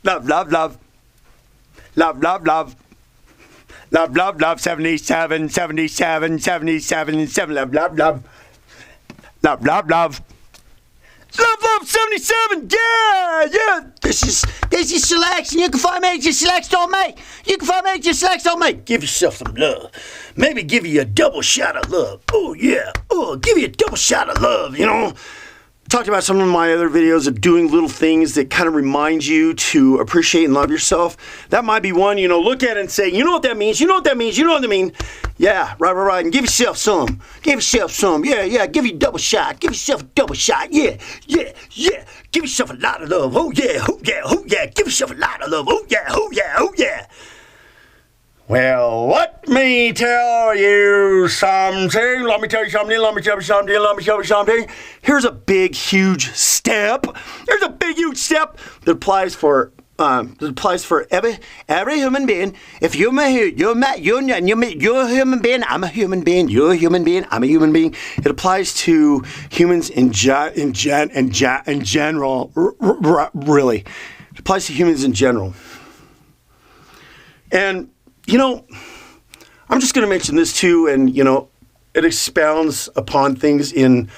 Love, love, love. Love, love, love. Love, love, love. 77, 77, 77, 7. Love, love, love. Love, love, love. Love, love, 77. Yeah. This is selection. You can find me at your select on me. You can find me at your select on me. Give yourself some love. Maybe give you a double shot of love. Oh, yeah. Oh, give you a double shot of love, you know. Talked about some of my other videos of doing little things that kind of remind you to appreciate and love yourself. That might be one, you know, look at it and say, you know what that means, you know what that means, you know what that means. Yeah, right. And give yourself some. Give yourself some. Yeah. Give you a double shot. Give yourself a double shot. Yeah. Give yourself a lot of love. Oh, yeah. Give yourself a lot of love. Oh, yeah. Well, let me tell you something. Let me tell you something. Here's a big, huge step. That applies for every human being. If you're a human being, I'm a human being. You're a human being, I'm a human being. It applies to humans in general. Really, it applies to humans in general. And you know, I'm just going to mention this too, and you know, it expounds upon things in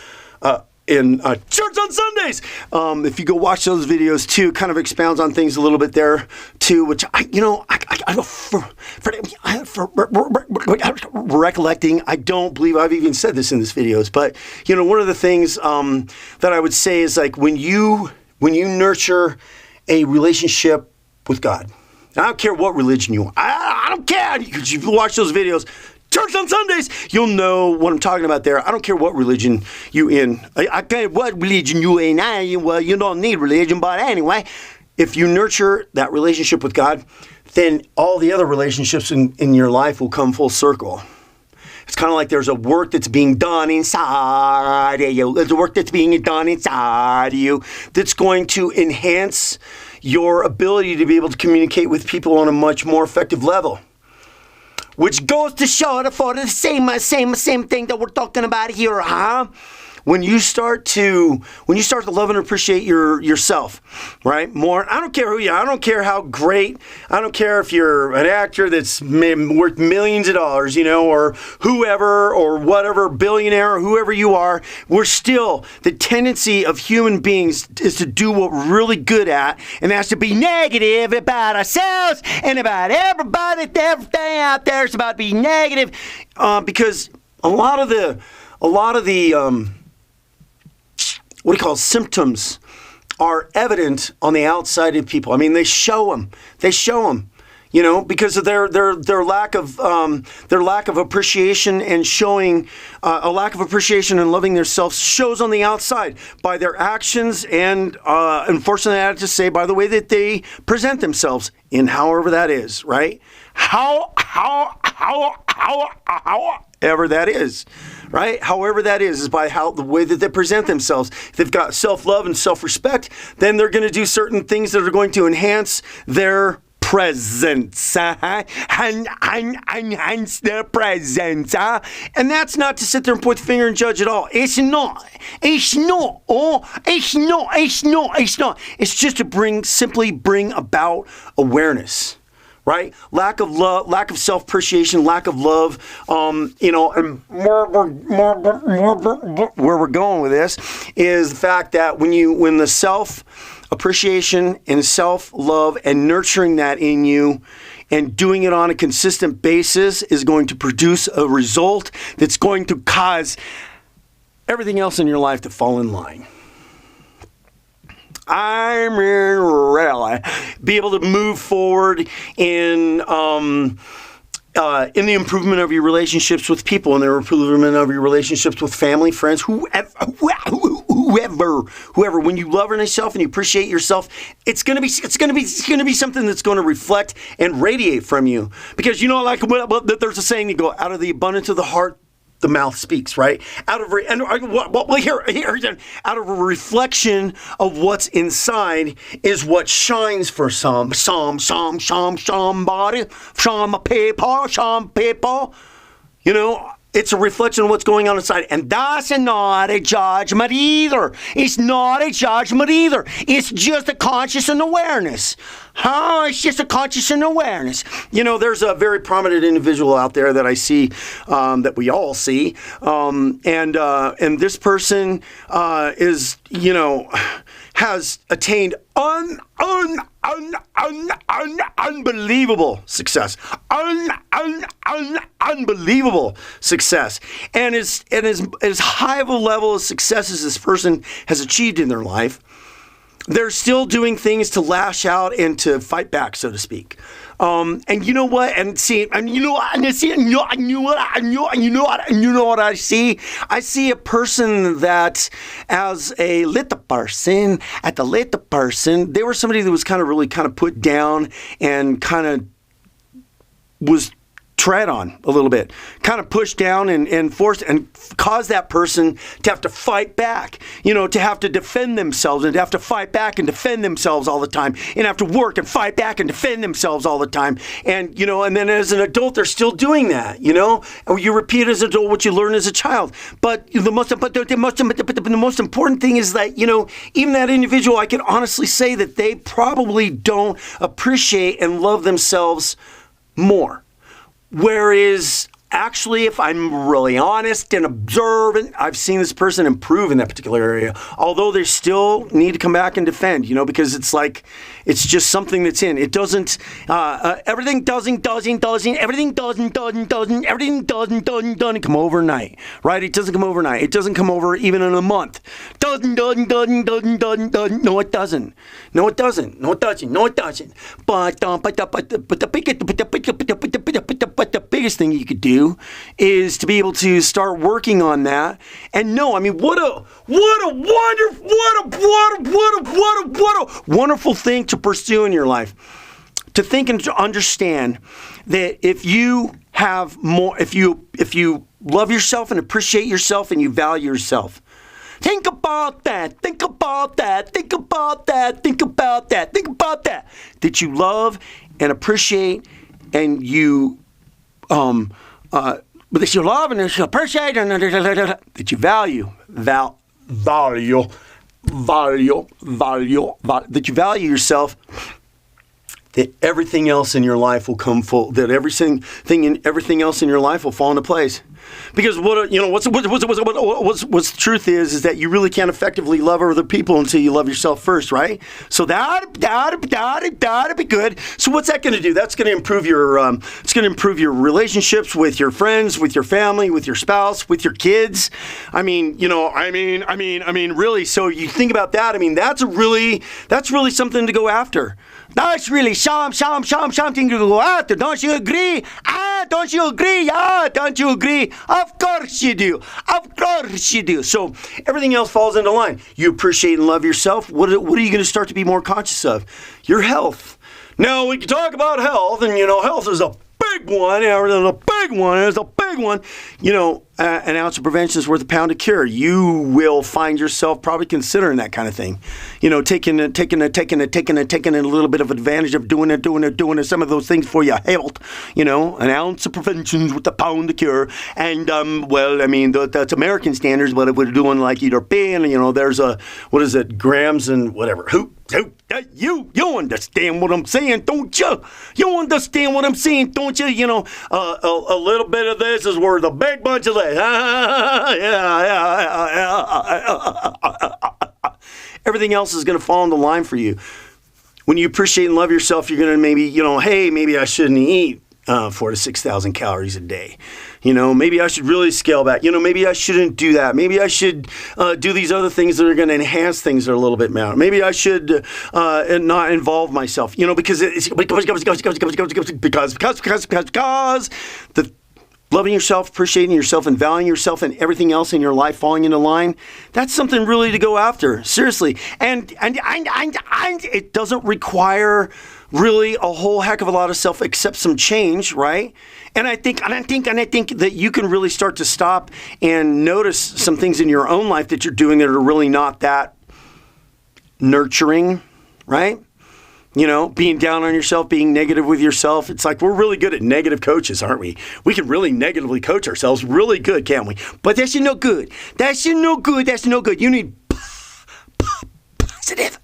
Church on Sundays. If you go watch those videos too, kind of expounds on things a little bit there too, which recollecting, I don't believe I've even said this in these videos, but you know, one of the things that I would say is like when you nurture a relationship with God. I don't care what religion you are. I don't care. Because if you watch those videos, Church on Sundays, you'll know what I'm talking about there. I don't care what religion you in. I care what religion you in. Well, you don't need religion, but anyway, if you nurture that relationship with God, then all the other relationships in your life will come full circle. It's kind of like there's a work that's being done inside of you. There's a work that's being done inside of you that's going to enhance your ability to be able to communicate with people on a much more effective level. Which goes to show for the same thing that we're talking about here, huh? When you start to love and appreciate yourself, right? More, I don't care who you are. I don't care how great. I don't care if you're an actor that's worth millions of dollars, you know, or whoever or whatever, billionaire or whoever you are. We're still, the tendency of human beings is to do what we're really good at, and that's to be negative about ourselves and about everybody. Everything out there is about to be negative, because a lot of the what do you call symptoms are evident on the outside of people. I mean, they show them, you know, because of their lack of appreciation and showing a lack of appreciation and loving themselves shows on the outside by their actions and unfortunately I have to say by the way that they present themselves in however that is, right? However that is, right? However that is by the way that they present themselves. If they've got self-love and self-respect, then they're going to do certain things that are going to enhance their presence. Enhance their presence. And that's not to sit there and point the finger and judge at all. It's not. It's just to simply bring about awareness. Right? Lack of love, lack of self-appreciation, lack of love, you know, and where we're going with this is the fact that when the self-appreciation and self-love and nurturing that in you and doing it on a consistent basis is going to produce a result that's going to cause everything else in your life to fall in line. I mean, really, be able to move forward in the improvement of your relationships with people, and the improvement of your relationships with family, friends, whoever. When you love yourself and you appreciate yourself, it's gonna be something that's going to reflect and radiate from you. Because you know, like there's a saying, you go out of the abundance of the heart, the mouth speaks, right? Out of a reflection of what's inside is what shines for some people. You know, It's a reflection of what's going on inside. And that's not a judgment either. It's not a judgment either. It's just a conscious and awareness. It's just a conscious and awareness. There's a very prominent individual out there that I see, that we all see. And this person is, has attained unbelievable success. Unbelievable success. And as high of a level of success as this person has achieved in their life, they're still doing things to lash out and to fight back, so to speak. And you know what? And you know what I see? I see a person that, as a little person, they were somebody that was really put down and kind of was tread on a little bit, kind of pushed down and forced and caused that person to have to fight back, to have to defend themselves and to have to fight back and defend themselves all the time and have to work and fight back and defend themselves all the time. And, and then as an adult, they're still doing that, and you repeat as an adult what you learn as a child. But the most important thing is that, even that individual, I can honestly say that they probably don't appreciate and love themselves more. Whereas, actually, if I'm really honest and observant, I've seen this person improve in that particular area. Although they still need to come back and defend, because it's just something that's in. It doesn't, everything doesn't come overnight, right? It doesn't come overnight. It doesn't come over even in a month. Doesn't. No, it doesn't. No, it doesn't. But the biggest thing you could do is to be able to start working on that. And no, what a wonderful thing to pursue in your life. To think and to understand that if you have more, if you love yourself and appreciate yourself and you value yourself, think about that. That you love and appreciate and you that you love and that you appreciate and that you value, that you value yourself, that everything else in your life will come full, that everything else in your life will fall into place. Because what's the truth is that you really can't effectively love other people until you love yourself first, right? So that'd be good. So what's that going to do? That's going to improve your relationships with your friends, with your family, with your spouse, with your kids. Really. So you think about that. That's really something to go after. That's really something to go after. Don't you agree? Don't you agree? Don't you agree? Of course you do. So everything else falls into line. You appreciate and love yourself. What are you going to start to be more conscious of? Your health. Now, we can talk about health, and, health is a big one. There's a big one. An ounce of prevention is worth a pound of cure. You will find yourself probably considering that kind of thing. Taking a little bit of advantage of doing some of those things for your health. An ounce of prevention is worth a pound of cure. And, that's American standards, but if we're doing like either pen, there's grams and whatever. You understand what I'm saying, don't you? You understand what I'm saying, don't you? A little bit of this is worth a big bunch of that. Everything else is going to fall into line for you. When you appreciate and love yourself, you're going to maybe I shouldn't eat 4,000 to 6,000 calories a day. Maybe I should really scale back. Maybe I shouldn't do that. Maybe I should do these other things that are going to enhance things that are a little bit more. Maybe I should not involve myself. Because the loving yourself, appreciating yourself, and valuing yourself, and everything else in your life falling into line, that's something really to go after. Seriously, and it doesn't require really a whole heck of a lot of self, except some change, right? And I think that you can really start to stop and notice some things in your own life that you're doing that are really not that nurturing, right? You know, being down on yourself, being negative with yourself. It's like we're really good at negative coaches, aren't we? We can really negatively coach ourselves really good, can't we? But that's no good. That's no good. That's no good. You need positive.